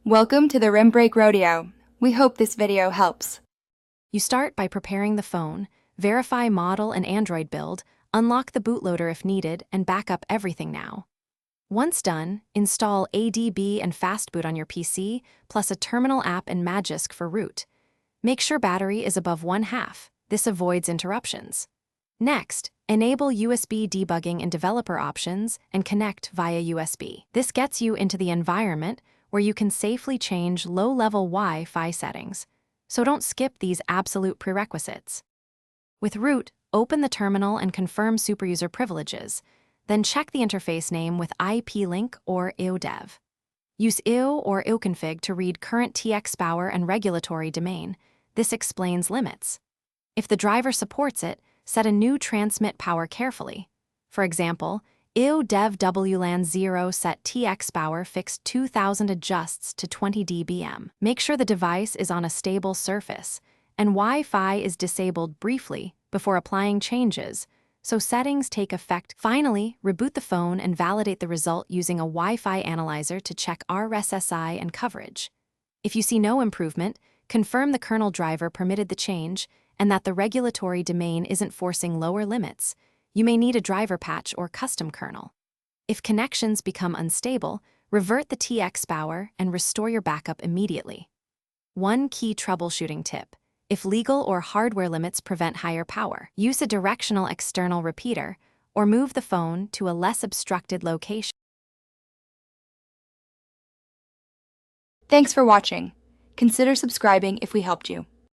Welcome to the Rim Break Rodeo. We hope this video helps. You start by preparing the phone, verify model and Android build, unlock the bootloader if needed, and back up everything now. Once done, install ADB and Fastboot on your PC, plus a terminal app and Magisk for root. Make sure battery is above 1/2. This avoids interruptions. Next, enable USB debugging and developer options and connect via USB. This gets you into the environment where you can safely change low-level Wi-Fi settings, so don't skip these absolute prerequisites. With root, open the terminal and confirm superuser privileges, then check the interface name with IP-link or IODEV. Use IO or IOconfig to read current TX-Power and regulatory domain. This explains limits. If the driver supports it, set a new transmit power carefully. For example, IODEV WLAN 0 set TX-Power fixed 2000 adjusts to 20 dBm. Make sure the device is on a stable surface, and Wi-Fi is disabled briefly before applying changes, so settings take effect. Finally, reboot the phone and validate the result using a Wi-Fi analyzer to check RSSI and coverage. If you see no improvement, confirm the kernel driver permitted the change and that the regulatory domain isn't forcing lower limits. You may need a driver patch or custom kernel. If connections become unstable, revert the TX-Power and restore your backup immediately. One key troubleshooting tip: if legal or hardware limits prevent higher power, use a directional external repeater or move the phone to a less obstructed location. Thanks for watching. Consider subscribing if we helped you.